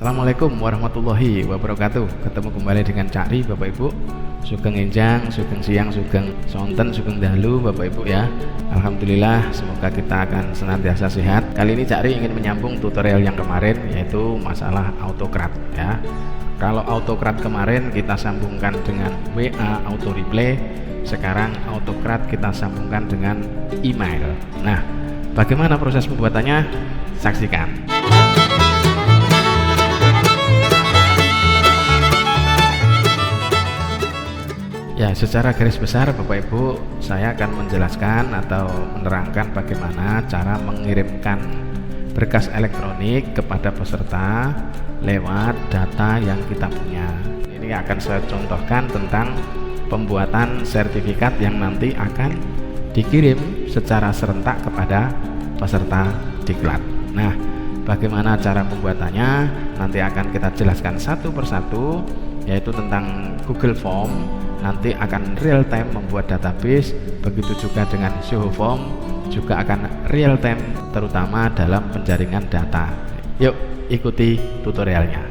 Assalamualaikum warahmatullahi wabarakatuh. Ketemu kembali dengan Cak Ri, Bapak Ibu. Sugeng enjang, sugeng siang, sugeng sonten, sugeng dahulu Bapak Ibu ya. Alhamdulillah, semoga kita akan senantiasa sehat. Kali ini Cak Ri ingin menyambung tutorial yang kemarin, yaitu masalah AutoCAD ya. Kalau AutoCAD kemarin kita sambungkan dengan WA Auto Reply, sekarang AutoCAD kita sambungkan dengan email. Nah, bagaimana proses pembuatannya? Saksikan. Ya, secara garis besar Bapak Ibu, saya akan menjelaskan atau menerangkan bagaimana cara mengirimkan berkas elektronik kepada peserta lewat data yang kita punya. Ini akan saya contohkan tentang pembuatan sertifikat yang nanti akan dikirim secara serentak kepada peserta diklat. Nah, bagaimana cara pembuatannya? Nanti akan kita jelaskan satu persatu, yaitu tentang Google Form. Nanti akan real time membuat database, begitu juga dengan Zoho Form juga akan real time, terutama dalam penjaringan data. Yuk ikuti tutorialnya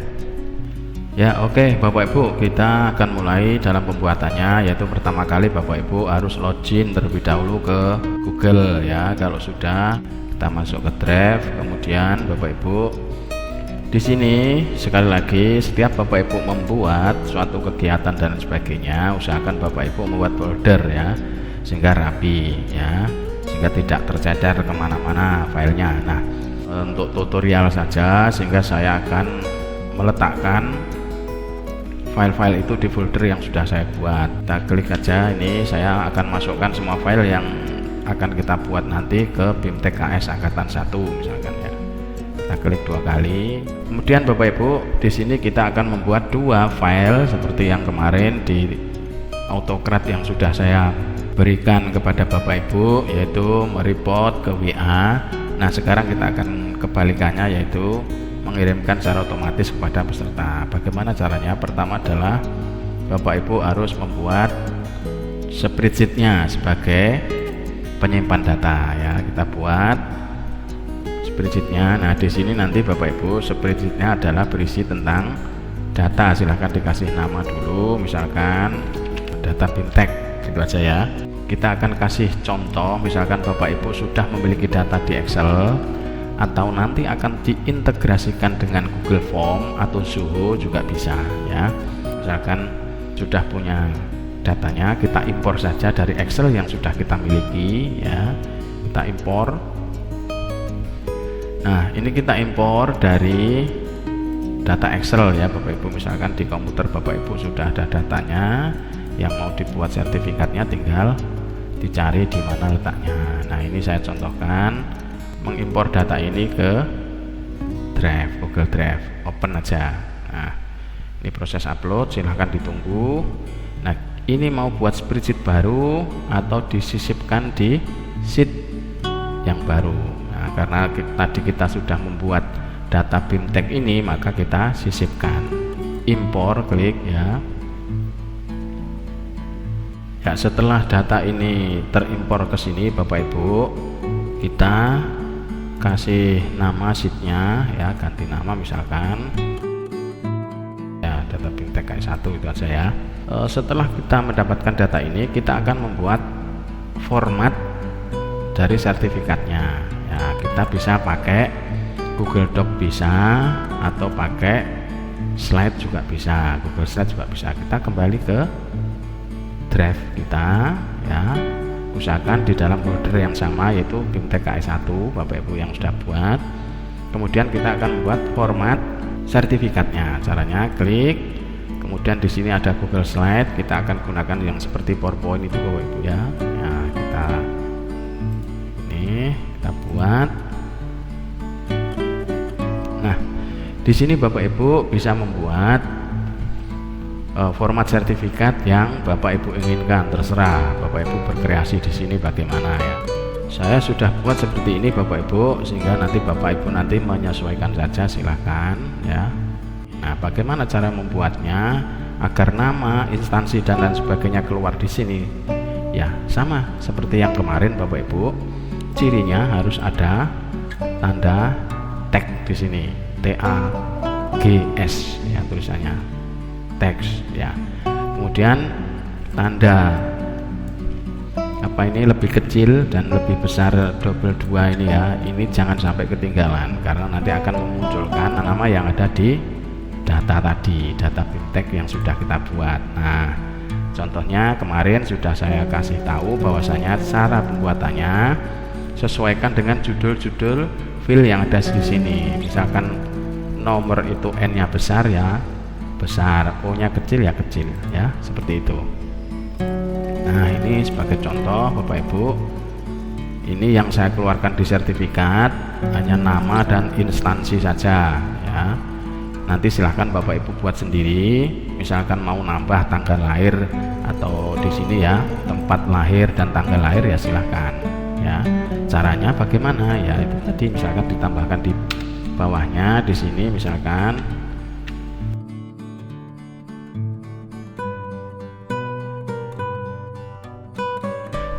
ya. Oke Bapak Ibu, kita akan mulai dalam pembuatannya, yaitu pertama kali Bapak Ibu harus login terlebih dahulu ke Google ya. Kalau sudah, kita masuk ke Drive, kemudian Bapak Ibu di sini sekali lagi, setiap Bapak Ibu membuat suatu kegiatan dan sebagainya, usahakan Bapak Ibu membuat folder ya, sehingga rapi ya, sehingga tidak tercecer kemana-mana filenya. Nah, untuk tutorial saja, sehingga saya akan meletakkan file-file itu di folder yang sudah saya buat. Kita klik aja, ini saya akan masukkan semua file yang akan kita buat nanti ke BIMTEK KS Angkatan 1 misalkan ya. Kita klik 2 kali. Kemudian Bapak Ibu, di sini kita akan membuat 2 file seperti yang kemarin di AutoCAD yang sudah saya berikan kepada Bapak Ibu, yaitu mereport ke WA. Nah, sekarang kita akan kebalikannya, yaitu mengirimkan secara otomatis kepada peserta. Bagaimana caranya? Pertama adalah Bapak Ibu harus membuat spreadsheet-nya sebagai penyimpan data ya. Kita buat spreadsheet-nya. Nah, di sini nanti Bapak Ibu, spreadsheet-nya adalah berisi tentang data. Silahkan dikasih nama dulu, misalkan data BIMTEK, gitu aja ya. Kita akan kasih contoh, misalkan Bapak Ibu sudah memiliki data di Excel atau nanti akan diintegrasikan dengan Google Form atau Zoho juga bisa ya. Misalkan sudah punya datanya, kita impor saja dari Excel yang sudah kita miliki ya. Kita impor. Nah, ini kita impor dari data Excel ya Bapak Ibu. Misalkan di komputer Bapak Ibu sudah ada datanya, yang mau dibuat sertifikatnya tinggal dicari di mana letaknya. Nah, ini saya contohkan mengimpor data ini ke Drive, Google Drive. Open aja. Nah, ini proses upload, silahkan ditunggu. Nah, ini mau buat spreadsheet baru atau disisipkan di sheet yang baru. Nah, karena tadi kita sudah membuat data BIMTEK ini, maka kita sisipkan. Impor, klik ya. Ya, setelah data ini terimpor ke sini Bapak Ibu, kita kasih nama sheetnya ya, ganti nama misalkan ya, data BIMTEK KS1 itu aja ya. Setelah kita mendapatkan data ini, kita akan membuat format dari sertifikatnya ya. Kita bisa pakai Google Doc bisa, atau pakai slide juga bisa, Google Slide juga bisa. Kita kembali ke Drive kita ya, usahakan di dalam folder yang sama, yaitu BIMTEK KS1 Bapak Ibu yang sudah buat. Kemudian kita akan membuat format sertifikatnya. Caranya klik, kemudian di sini ada Google Slide, kita akan gunakan yang seperti PowerPoint itu Bapak Ibu ya. Nah, kita buat. Nah, di sini Bapak Ibu bisa membuat format sertifikat yang Bapak Ibu inginkan, terserah Bapak Ibu berkreasi di sini bagaimana ya. Saya sudah buat seperti ini Bapak Ibu, sehingga nanti Bapak Ibu nanti menyesuaikan saja, silahkan ya. Nah, bagaimana cara membuatnya agar nama, instansi dan lain sebagainya keluar di sini? Ya, sama seperti yang kemarin Bapak Ibu. Cirinya harus ada tanda tag di sini, TA GS ya tulisannya, teks ya. Kemudian tanda apa ini lebih kecil dan lebih besar double 2 ini ya, ini jangan sampai ketinggalan karena nanti akan memunculkan nama yang ada di data tadi, data BIMTEK yang sudah kita buat. Nah, contohnya kemarin sudah saya kasih tahu bahwasanya cara pembuatannya sesuaikan dengan judul-judul file yang ada di sini. Misalkan nomor itu N-nya besar ya besar, O-nya kecil ya kecil ya, seperti itu. Nah, ini sebagai contoh Bapak Ibu, ini yang saya keluarkan di sertifikat hanya nama dan instansi saja ya. Nanti silahkan Bapak Ibu buat sendiri, misalkan mau nambah tanggal lahir atau di sini ya tempat lahir dan tanggal lahir ya silahkan ya. Caranya bagaimana ya, itu tadi misalkan ditambahkan di bawahnya di sini misalkan.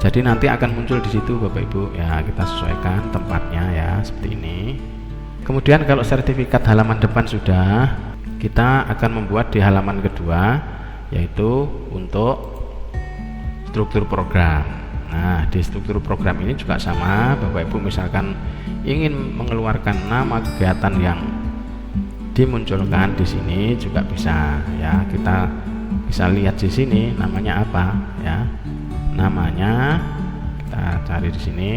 Jadi nanti akan muncul di situ Bapak Ibu ya, kita sesuaikan tempatnya ya seperti ini. Kemudian kalau sertifikat halaman depan sudah, kita akan membuat di halaman kedua yaitu untuk struktur program. Nah, di struktur program ini juga sama Bapak Ibu, misalkan ingin mengeluarkan nama kegiatan yang dimunculkan di sini juga bisa ya. Kita bisa lihat di sini namanya apa ya. Namanya kita cari di sini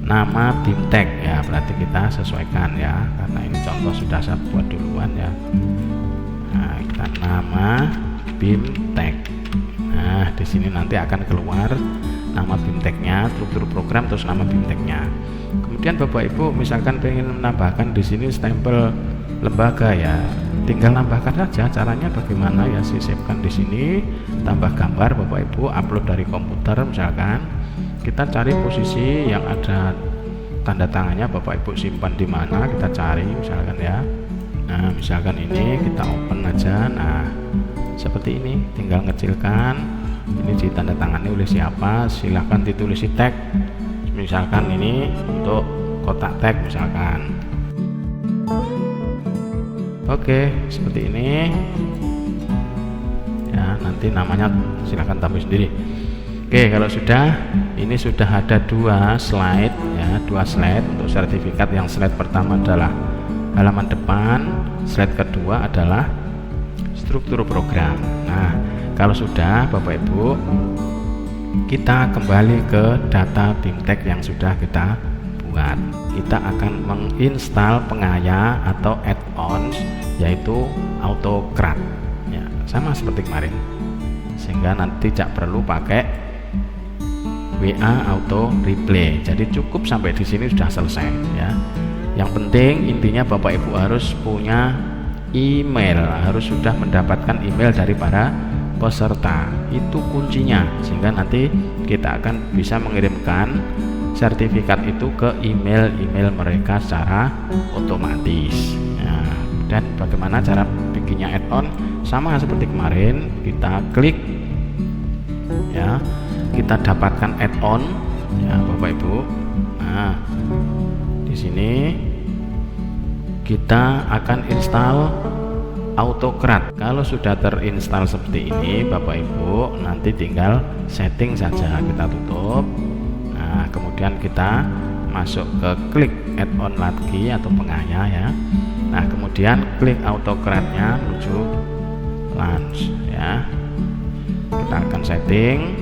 nama BIMTEK ya, berarti kita sesuaikan ya karena ini contoh sudah saya buat duluan ya. Nah, kita nama BIMTEK. Nah, di sini nanti akan keluar nama BIMTEK-nya, struktur program terus nama BIMTEK-nya. Kemudian Bapak Ibu misalkan pengen menambahkan di sini stempel lembaga ya, tinggal nambahkan saja. Caranya bagaimana ya, sisipkan di sini, tambah gambar Bapak Ibu, upload dari komputer misalkan. Kita cari posisi yang ada tanda tangannya Bapak Ibu, simpan di mana kita cari misalkan ya. Nah, misalkan ini kita open aja. Nah, seperti ini, tinggal ngecilkan. Ini ditandatangani oleh siapa, silahkan ditulis tag. Misalkan ini untuk kotak tag misalkan. Oke, seperti ini ya, nanti namanya silahkan tambah sendiri. Oke, kalau sudah, ini sudah ada 2 slide ya, 2 slide untuk sertifikat. Yang slide pertama adalah halaman depan, slide kedua adalah struktur program. Nah, kalau sudah Bapak Ibu, kita kembali ke data BIMTEK yang sudah kita buat. Kita akan menginstal pengaya atau add-ons yaitu AutoCRAD ya, sama seperti kemarin, sehingga nanti tidak perlu pakai WA Auto Replay. Jadi cukup sampai di sini sudah selesai ya. Yang penting intinya Bapak Ibu harus punya email, harus sudah mendapatkan email dari para peserta, itu kuncinya, sehingga nanti kita akan bisa mengirimkan sertifikat itu ke email mereka secara otomatis. Nah, dan bagaimana cara bikinnya add-on, sama seperti kemarin, kita klik ya, kita dapatkan add-on ya Bapak Ibu. Nah, di sini kita akan install AutoCRAD. Kalau sudah terinstall seperti ini Bapak Ibu, nanti tinggal setting saja, kita tutup. Nah, kemudian kita masuk ke klik add-on lagi atau pengaya ya. Nah, kemudian klik AutoCRAD-nya menuju launch ya. Kita akan setting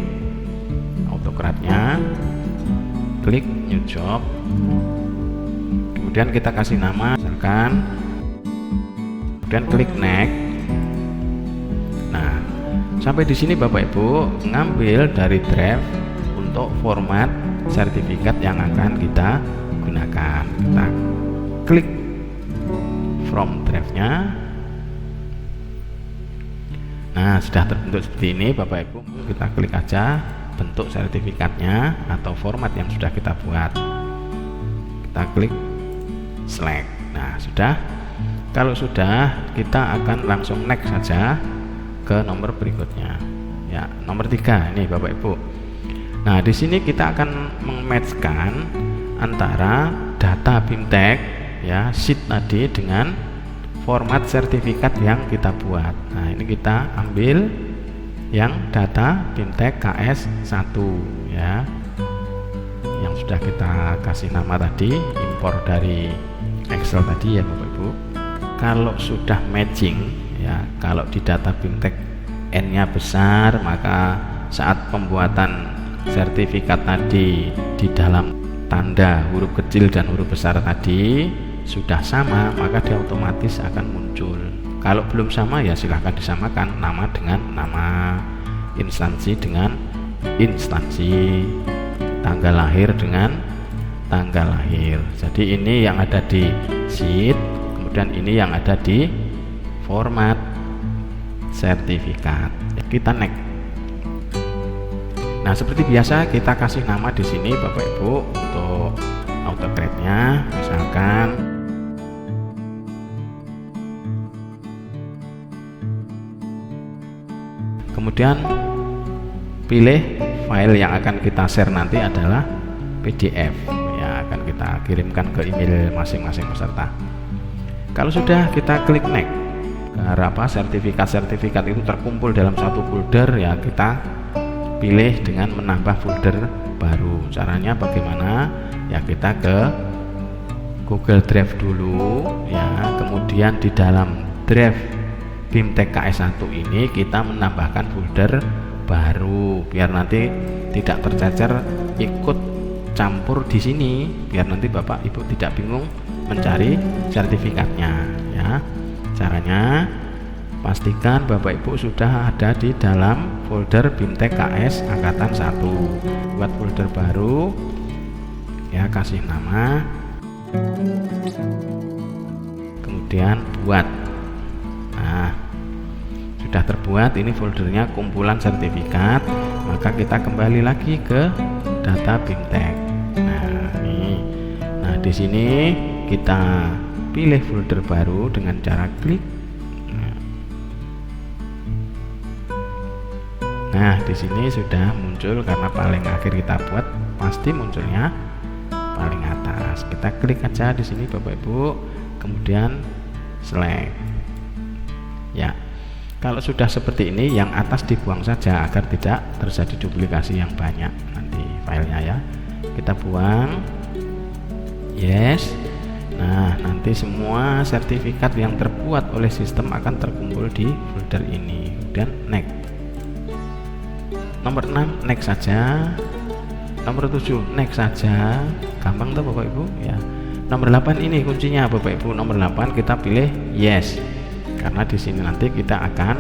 AutoCRAD-nya, klik new job, kemudian kita kasih nama misalkan, kemudian klik next. Nah, sampai di sini Bapak Ibu ngambil dari drive untuk format sertifikat yang akan kita gunakan. Kita klik from drive-nya. Nah, sudah terbentuk seperti ini Bapak Ibu. Kita klik aja bentuk sertifikatnya atau format yang sudah kita buat. Kita klik select. Nah, sudah. Kalau sudah, kita akan langsung next saja ke nomor berikutnya. Ya, nomor 3 ini Bapak Ibu. Nah, di sini kita akan mematchkan antara data BIMTEK ya, sheet tadi dengan format sertifikat yang kita buat. Nah, ini kita ambil yang data BIMTEK KS1 ya, yang sudah kita kasih nama tadi, impor dari Excel tadi ya Bapak Ibu. Kalau sudah matching ya, kalau di data BIMTEK N-nya besar, maka saat pembuatan sertifikat tadi di dalam tanda huruf kecil dan huruf besar tadi sudah sama, maka dia otomatis akan muncul. Kalau belum sama ya silahkan disamakan nama dengan nama, instansi dengan instansi, tanggal lahir dengan tanggal lahir. Jadi ini yang ada di sheet, kemudian ini yang ada di format sertifikat. Kita next. Nah, seperti biasa kita kasih nama di sini Bapak Ibu untuk AutoCAD-nya, misalkan kemudian pilih file yang akan kita share nanti adalah PDF ya, akan kita kirimkan ke email masing-masing peserta. Kalau sudah, kita klik next. Agar sertifikat-sertifikat itu terkumpul dalam satu folder ya, kita pilih dengan menambah folder baru. Caranya bagaimana? Ya, kita ke Google Drive dulu ya, kemudian di dalam drive BIMTEK KS1 ini kita menambahkan folder baru biar nanti tidak tercecer ikut campur di sini, biar nanti Bapak Ibu tidak bingung mencari sertifikatnya ya. Caranya pastikan Bapak Ibu sudah ada di dalam folder BIMTEK KS Angkatan 1. Buat folder baru ya, kasih nama, kemudian buat. Nah, sudah terbuat, ini foldernya kumpulan sertifikat, maka kita kembali lagi ke data BIMTEK. Nah, ini. Nah, di sini kita pilih folder baru dengan cara klik. Nah, di sini sudah muncul karena paling akhir kita buat, pasti munculnya paling atas. Kita klik aja di sini Bapak Ibu, kemudian select. Ya. Kalau sudah seperti ini, yang atas dibuang saja agar tidak terjadi duplikasi yang banyak nanti filenya ya. Kita buang. Yes. Nah, nanti semua sertifikat yang terbuat oleh sistem akan terkumpul di folder ini. Kemudian next. Nomor 6 next saja. Nomor 7 next saja. Gampang tuh Bapak Ibu ya. Nomor 8 ini kuncinya Bapak Ibu. Nomor 8 kita pilih yes. Karena di sini nanti kita akan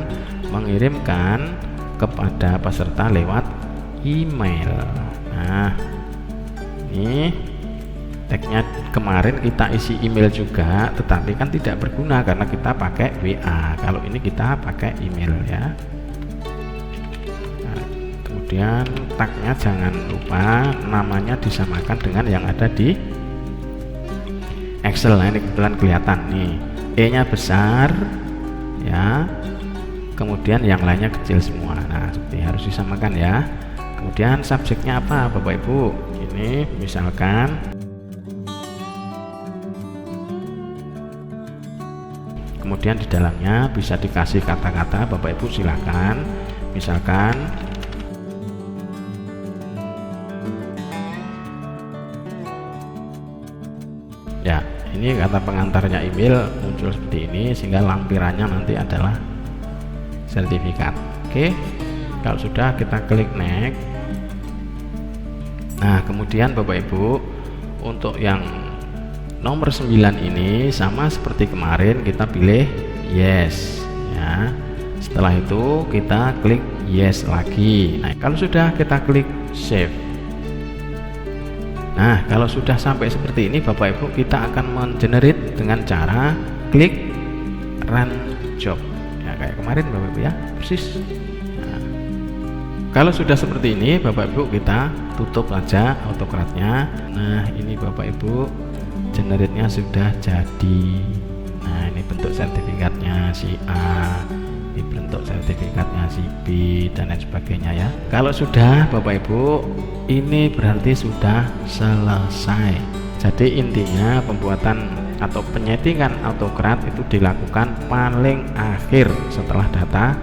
mengirimkan kepada peserta lewat email. Nah, ini tagnya kemarin kita isi email juga, tetapi kan tidak berguna karena kita pakai WA. Kalau ini kita pakai email ya. Nah, kemudian tagnya jangan lupa namanya disamakan dengan yang ada di Excel. Nah, ini kebetulan kelihatan nih, E-nya besar ya, kemudian yang lainnya kecil semua. Nah, seperti harus disamakan ya. Kemudian subjeknya apa Bapak Ibu? Ini misalkan kemudian di dalamnya bisa dikasih kata-kata Bapak Ibu, silakan. Misalkan ya, ini kata pengantarnya email muncul seperti ini, sehingga lampirannya nanti adalah sertifikat. Oke, kalau sudah kita klik next. Nah, kemudian Bapak Ibu untuk yang nomor 9 ini sama seperti kemarin, kita pilih yes ya. Setelah itu kita klik yes lagi. Nah, kalau sudah kita klik save. Nah, kalau sudah sampai seperti ini Bapak Ibu, kita akan mengenerate dengan cara klik run job ya, kayak kemarin Bapak Ibu ya, persis. Nah, kalau sudah seperti ini Bapak Ibu, kita tutup saja AutoCAD-nya. Nah, ini Bapak Ibu, generate-nya sudah jadi. Nah, ini bentuk sertifikatnya si A, ini bentuk sertifikatnya si B, dan lain sebagainya ya. Kalau sudah Bapak Ibu, ini berarti sudah selesai. Jadi intinya pembuatan atau penyetingan autocrat itu dilakukan paling akhir setelah data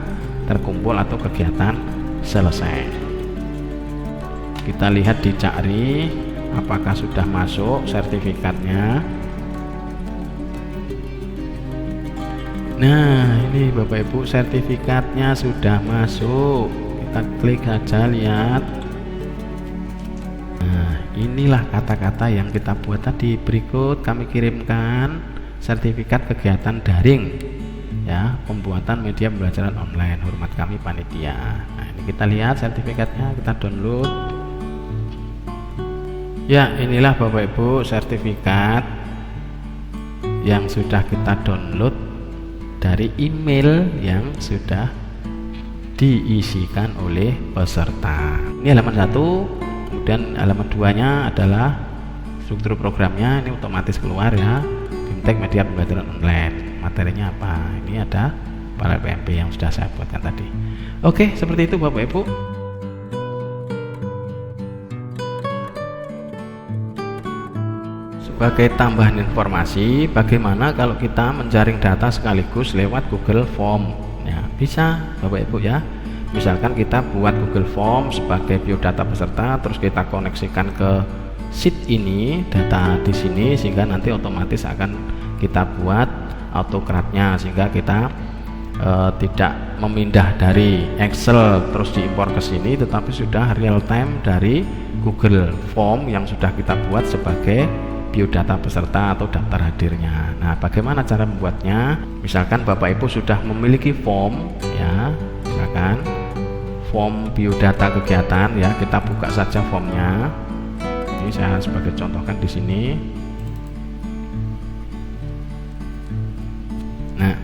terkumpul atau kegiatan selesai. Kita lihat di Cakri apakah sudah masuk sertifikatnya. Nah, ini Bapak Ibu, sertifikatnya sudah masuk. Kita klik saja, lihat. Nah, inilah kata-kata yang kita buat tadi. Berikut kami kirimkan sertifikat kegiatan daring, ya, pembuatan media pembelajaran online. Hormat kami panitia. Nah, ini kita lihat sertifikatnya, kita download. Ya, inilah Bapak Ibu sertifikat yang sudah kita download dari email yang sudah diisikan oleh peserta. Ini halaman 1, kemudian halaman 2-nya adalah struktur programnya. Ini otomatis keluar, ya, BIMTEK media pembelajaran online. Materinya apa? Ini ada para PMP yang sudah saya buatkan tadi. Oke, seperti itu Bapak Ibu. Sebagai tambahan informasi, bagaimana kalau kita menjaring data sekaligus lewat Google Form? Ya, bisa Bapak Ibu, ya. Misalkan kita buat Google Form sebagai biodata peserta, terus kita koneksikan ke sheet ini, data di sini, sehingga nanti otomatis akan kita buat autocratnya, sehingga kita tidak memindah dari Excel terus diimpor ke sini, tetapi sudah real time dari Google Form yang sudah kita buat sebagai biodata peserta atau daftar hadirnya. Nah, bagaimana cara membuatnya? Misalkan Bapak Ibu sudah memiliki form, ya, misalkan form biodata kegiatan, ya, kita buka saja formnya. Ini saya sebagai contohkan di sini. Nah,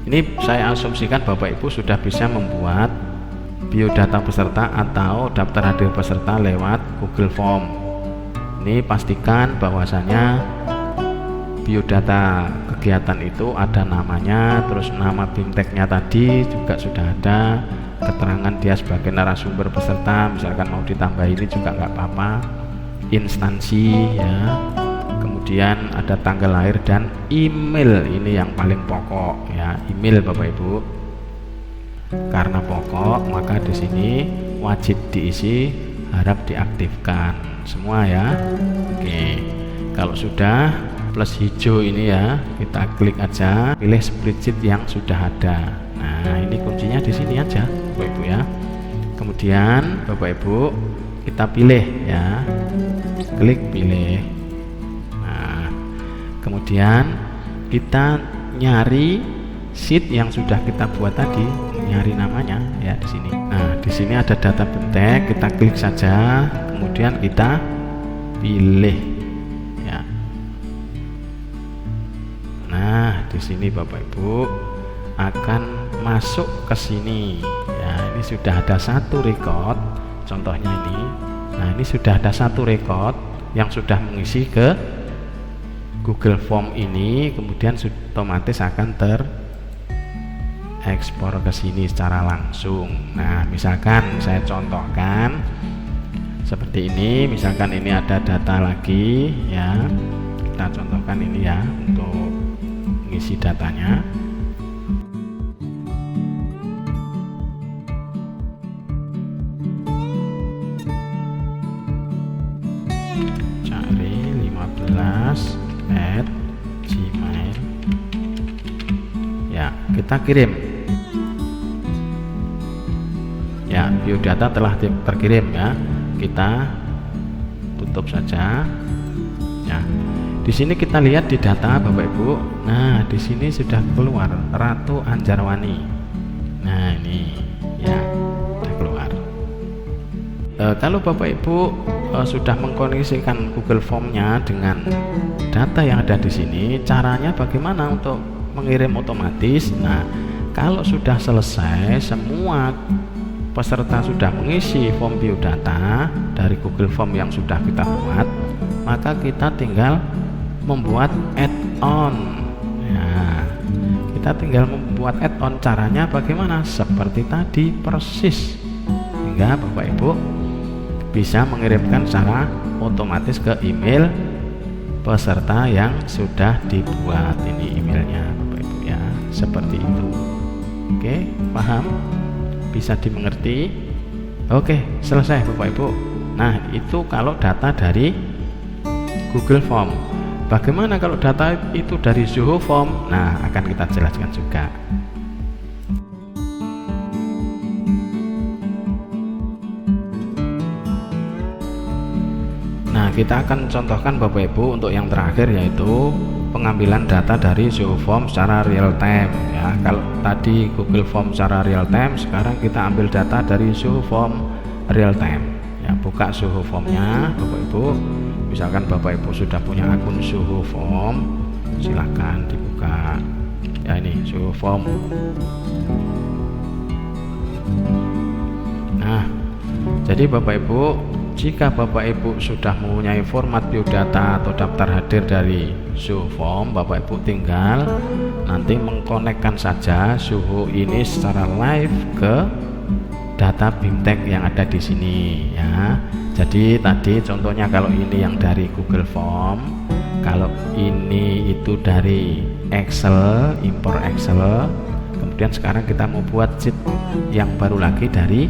ini saya asumsikan Bapak Ibu sudah bisa membuat biodata peserta atau daftar hadir peserta lewat Google Form. Ini pastikan bahwasanya biodata kegiatan itu ada namanya, terus nama BIMTEK-nya tadi juga sudah ada, keterangan dia sebagai narasumber peserta, misalkan mau ditambah ini juga nggak apa-apa, instansi, ya, kemudian ada tanggal lahir dan email. Ini yang paling pokok, ya, email Bapak Ibu. Karena pokok, maka di sini wajib diisi, harap diaktifkan semua, ya. Oke, kalau sudah plus hijau ini, ya, kita klik aja, pilih spreadsheet yang sudah ada. Nah, ini kuncinya di sini aja Bapak Ibu, ya. Kemudian Bapak Ibu kita pilih, ya, klik pilih. Nah, kemudian kita nyari sheet yang sudah kita buat tadi, nyari namanya, ya, di sini. Nah, di sini ada data BIMTEK, kita klik saja, kemudian kita pilih, ya. Nah, di sini Bapak Ibu akan masuk ke sini, ya. Ini sudah ada satu record, contohnya ini. Nah, ini sudah ada satu record yang sudah mengisi ke Google Form ini, kemudian otomatis akan ekspor ke sini secara langsung. Nah, misalkan saya contohkan seperti ini, misalkan ini ada data lagi, ya, kita contohkan ini, ya, untuk mengisi datanya. Cari 15@gmail, ya, kita kirim. Ya, biodata telah terkirim, ya. Kita tutup saja, ya. Di sini kita lihat di data Bapak Ibu. Nah, di sini sudah keluar Ratu Anjarwani. Nah, ini, ya, sudah keluar. Kalau Bapak Ibu sudah mengkoneksikan Google Form-nya dengan data yang ada di sini, caranya bagaimana untuk mengirim otomatis? Nah, kalau sudah selesai semua peserta sudah mengisi form biodata dari Google Form yang sudah kita buat, maka kita tinggal membuat add-on. Ya, kita tinggal membuat add-on. Caranya bagaimana? Seperti tadi persis, sehingga Bapak Ibu bisa mengirimkan secara otomatis ke email peserta yang sudah dibuat. Ini emailnya Bapak Ibu ya, seperti itu. Oke, paham? Bisa dimengerti? Oke, selesai Bapak Ibu. Nah, itu kalau data dari Google Form. Bagaimana kalau data itu dari Zoho Form? Nah, akan kita jelaskan juga. Nah, kita akan contohkan Bapak Ibu untuk yang terakhir, yaitu pengambilan data dari Zoho Form secara real time ya. Kalau tadi Google Form secara real time, sekarang kita ambil data dari Zoho Form real time ya. Buka Zoho Formnya Bapak Ibu. Misalkan Bapak Ibu sudah punya akun Zoho Form, silahkan dibuka ya. Ini Zoho Form. Nah, jadi Bapak Ibu, jika Bapak Ibu sudah mempunyai format biodata atau daftar hadir dari Zoho Form, Bapak Ibu tinggal nanti mengkonekkan saja Zoho ini secara live ke data BIMTEK yang ada di sini ya. Jadi tadi contohnya kalau ini yang dari Google Form, kalau ini itu dari Excel, impor Excel. Kemudian sekarang kita mau buat sheet yang baru lagi dari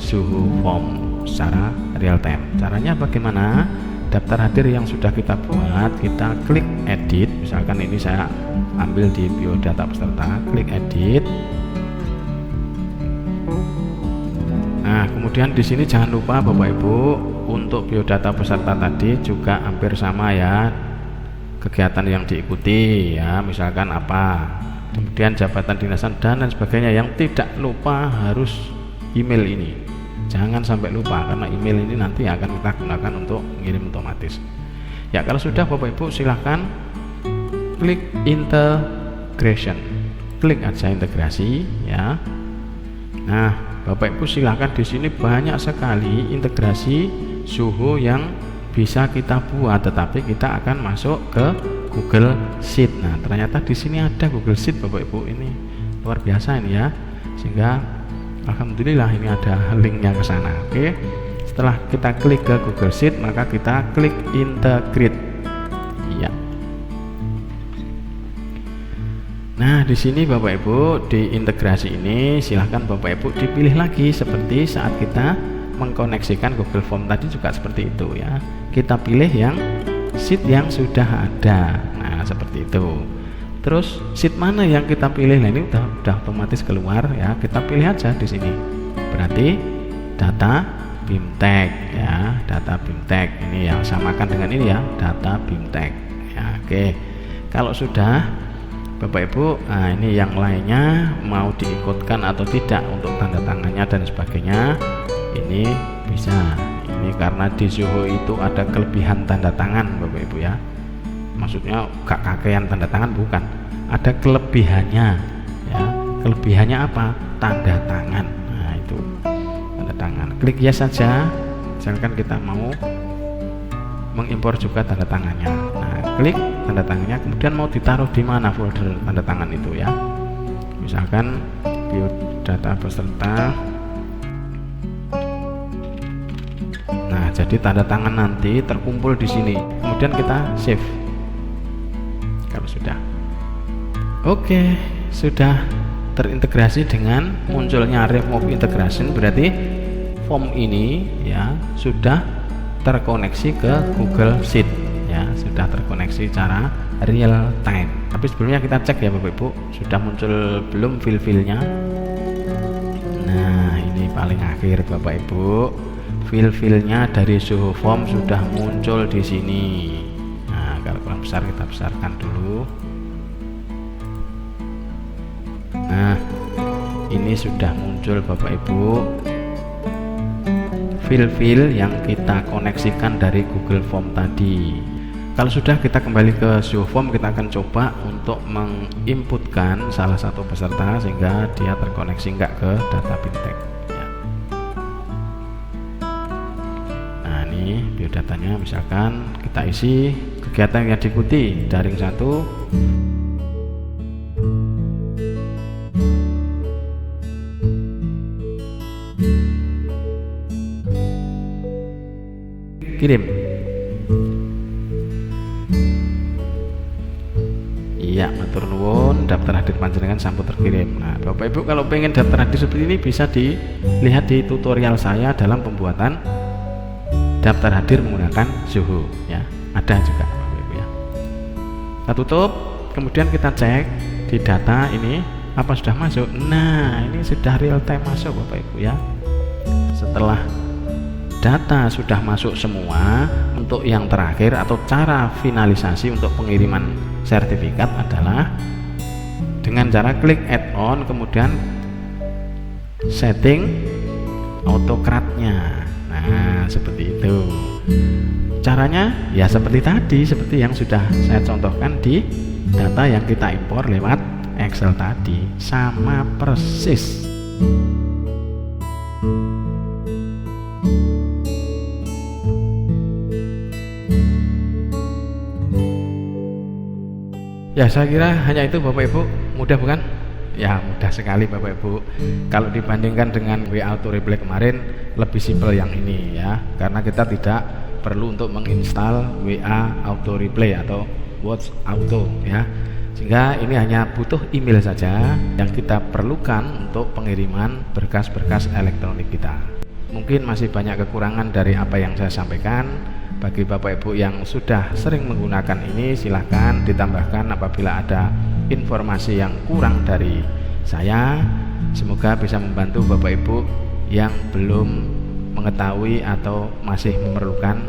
Zoho Form secara real time. Caranya bagaimana? Daftar hadir yang sudah kita buat, kita klik edit. Misalkan ini saya ambil di biodata peserta, klik edit. Nah, kemudian di sini jangan lupa Bapak Ibu, untuk biodata peserta tadi juga hampir sama ya kegiatan yang diikuti ya. Misalkan apa? Kemudian jabatan dinasan dan lain sebagainya. Yang tidak lupa harus email ini. Jangan sampai lupa, karena email ini nanti akan kita gunakan untuk mengirim otomatis. Ya, kalau sudah Bapak Ibu silahkan klik integration. Klik aja integrasi ya. Nah, Bapak Ibu silahkan, di sini banyak sekali integrasi Zoho yang bisa kita buat, tetapi kita akan masuk ke Google Sheet. Nah, ternyata di sini ada Google Sheet Bapak Ibu, ini luar biasa ini ya. Sehingga alhamdulillah ini ada linknya ke sana. Oke. Setelah kita klik ke Google Sheet, maka kita klik integrate. Iya. Nah, di sini Bapak Ibu di integrasi ini silahkan Bapak Ibu dipilih lagi seperti saat kita mengkoneksikan Google Form tadi juga seperti itu ya. Kita pilih yang sheet yang sudah ada. Nah, seperti itu. Terus sheet mana yang kita pilih? Nah, ini udah otomatis keluar ya. Kita pilih aja di sini. Berarti data BIMTEK ya, data BIMTEK. Ini yang samakan dengan ini ya, data BIMTEK. Ya, oke. Kalau sudah Bapak Ibu, nah ini yang lainnya mau diikutkan atau tidak untuk tanda tangannya dan sebagainya, ini bisa. Ini karena di Zoho itu ada kelebihan tanda tangan Bapak Ibu ya. Maksudnya gak kakean tanda tangan, bukan. Ada kelebihannya ya. Kelebihannya apa? Tanda tangan. Nah, itu tanda tangan. Klik yes saja. Misalkan kita mau mengimpor juga tanda tangannya. Nah, klik tanda tangannya, kemudian mau ditaruh di mana folder tanda tangan itu ya. Misalkan biodata peserta. Nah, jadi tanda tangan nanti terkumpul di sini. Kemudian kita save. Kalau sudah. Oke, sudah terintegrasi dengan munculnya remove integration, berarti form ini ya sudah terkoneksi ke Google Sheet ya, sudah terkoneksi secara real time. Tapi sebelumnya kita cek ya Bapak Ibu, sudah muncul belum file-filenya. Nah, ini paling akhir Bapak Ibu, file-filenya dari Zoho Form sudah muncul di sini. Nah, kalau kurang besar kita besarkan dulu. Nah, ini sudah muncul Bapak Ibu file-file yang kita koneksikan dari Google Form tadi. Kalau sudah, kita kembali ke Zoho Form, kita akan coba untuk menginputkan salah satu peserta sehingga dia terkoneksi enggak ke data BIMTEK ya. Nah, ini biodatanya misalkan kita isi kegiatan yang diikuti daring 1. Kirim. matur nuwun, daftar hadir panjenengan sampun terkirim. Nah, Bapak Ibu kalau pengen daftar hadir seperti ini bisa dilihat di tutorial saya dalam pembuatan daftar hadir menggunakan Zoho ya. Ada juga Bapak Ibu ya. Kita tutup, kemudian kita cek di data ini apa sudah masuk. Nah, ini sudah real time masuk Bapak Ibu ya. Setelah data sudah masuk semua, untuk yang terakhir atau cara finalisasi untuk pengiriman sertifikat adalah dengan cara klik add-on kemudian setting autocrat-nya. Nah, seperti itu. Caranya ya seperti tadi, seperti yang sudah saya contohkan di data yang kita impor lewat Excel tadi, sama persis. Ya, saya kira hanya itu Bapak Ibu. Mudah bukan? Ya, mudah sekali Bapak Ibu. Kalau dibandingkan dengan WA Auto Reply kemarin, lebih simpel yang ini ya. Karena kita tidak perlu untuk menginstal WA Auto Reply atau Watch Auto ya. Sehingga ini hanya butuh email saja yang kita perlukan untuk pengiriman berkas-berkas elektronik kita. Mungkin masih banyak kekurangan dari apa yang saya sampaikan. Bagi Bapak Ibu yang sudah sering menggunakan ini, silahkan ditambahkan apabila ada informasi yang kurang dari saya. Semoga bisa membantu Bapak Ibu yang belum mengetahui atau masih memerlukan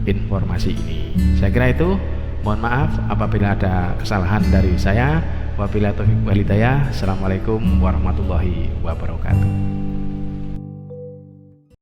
informasi ini. Saya kira itu. Mohon maaf apabila ada kesalahan dari saya. Wabillahi taufiq wal hidayah. Assalamualaikum warahmatullahi wabarakatuh.